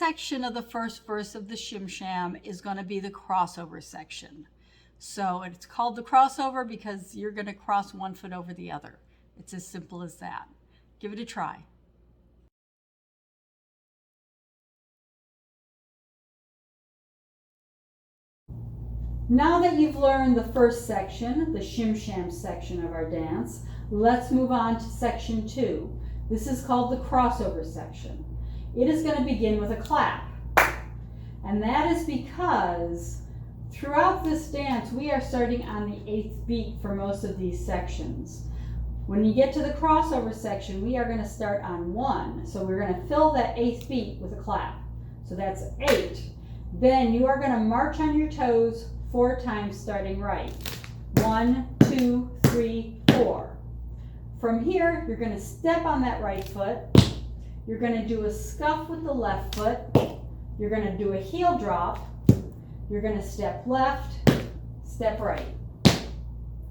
section of the first verse of the Shim Sham is going to be the crossover section. So it's called the crossover because you're going to cross one foot over the other. It's as simple as that. Give it a try. Now that you've learned the first section, the Shim Sham section of our dance, let's move on to section 2. This is called the crossover section. It is going to begin with a clap. And that is because throughout this dance, we are starting on the 8th beat for most of these sections. When you get to the crossover section, we are going to start on 1. So we're going to fill that 8th beat with a clap. So that's 8. Then you are going to march on your toes 4 times starting right. 1, 2, 3, 4. From here, you're going to step on that right foot. You're going to do a scuff with the left foot. You're going to do a heel drop. You're going to step left, step right.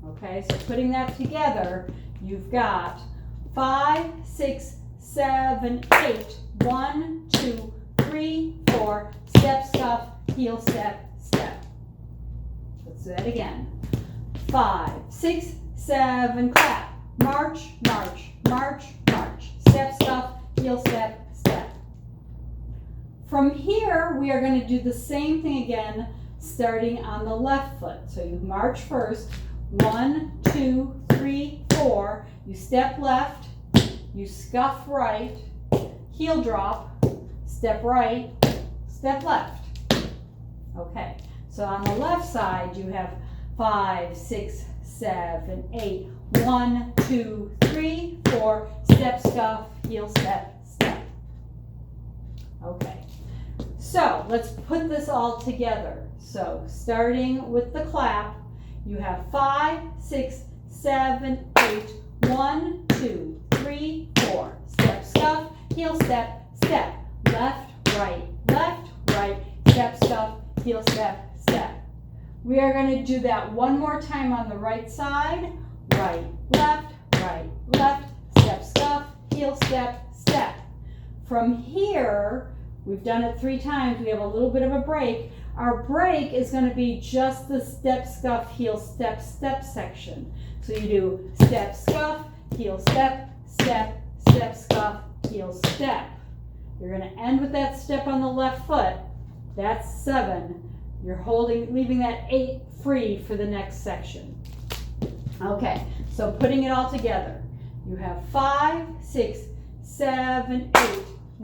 Okay, so putting that together, you've got 5, 6, 7, 8. 1, 2, 3, 4. Step, scuff, heel, step, step. Let's do that again. 5, 6, 7, clap. March, march, march, march. Step, scuff, heel, step, step. From here, we are going to do the same thing again, starting on the left foot. So you march first. 1, 2, 3, 4. You step left. You scuff right. Heel drop. Step right. Step left. Okay. So on the left side, you have 5, 6, 7, 8. 1, 2, 3, 4. Step, scuff, heel, step, step. Okay. So let's put this all together. So starting with the clap, you have 5, 6, 7, 8. 1, 2, 3, 4. Step, scuff, heel, step, step. Left, right, step, scuff, heel, step, step. We are going to do that one more time on the right side. Right, left, step, scuff, heel, step, step. From here, we've done it 3 times. We have a little bit of a break. Our break is going to be just the step, scuff, heel, step, step section. So you do step, scuff, heel, step, step, step, scuff, heel, step. You're going to end with that step on the left foot. That's 7. You're leaving that 8 free for the next section. Okay, so putting it all together. You have 5, 6, 7, 8.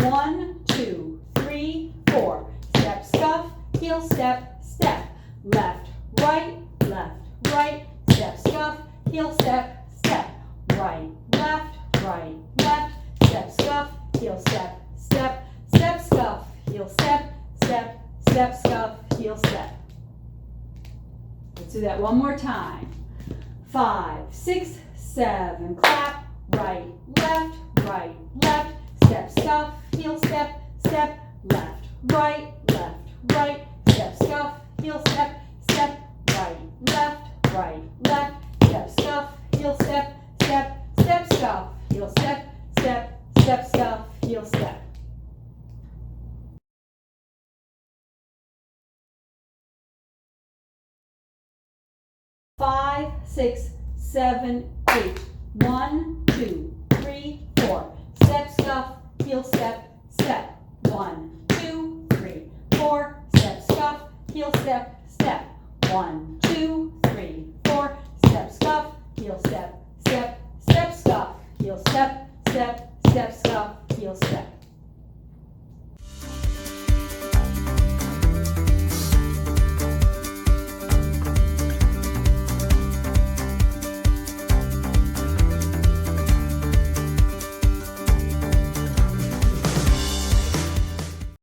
1, 2, 3, 4. Step, scuff, heel, step, step. Left, right, step, scuff, heel, step, step. Right, left, step, scuff, heel, step, step, step, scuff, heel, step, step, step, scuff, heel, step. Let's do that one more time. 5, 6, 7, clap, right, left, step, scuff, heel, step, step, left, right, step, scuff, heel, step, step, right, left, step, scuff, heel, step, step, step, scuff, heel, step, step, step, scuff, heel, step. Five, 6, 7, 8. 1, 2, 3, 4. Step, scuff, heel, step, step. 1, 2, 3, 4. Step, scuff, heel, step, step. 1, 2, 3, 4. Step, scuff, heel, step, step, step, scuff, heel, step, step, step, scuff, heel, step.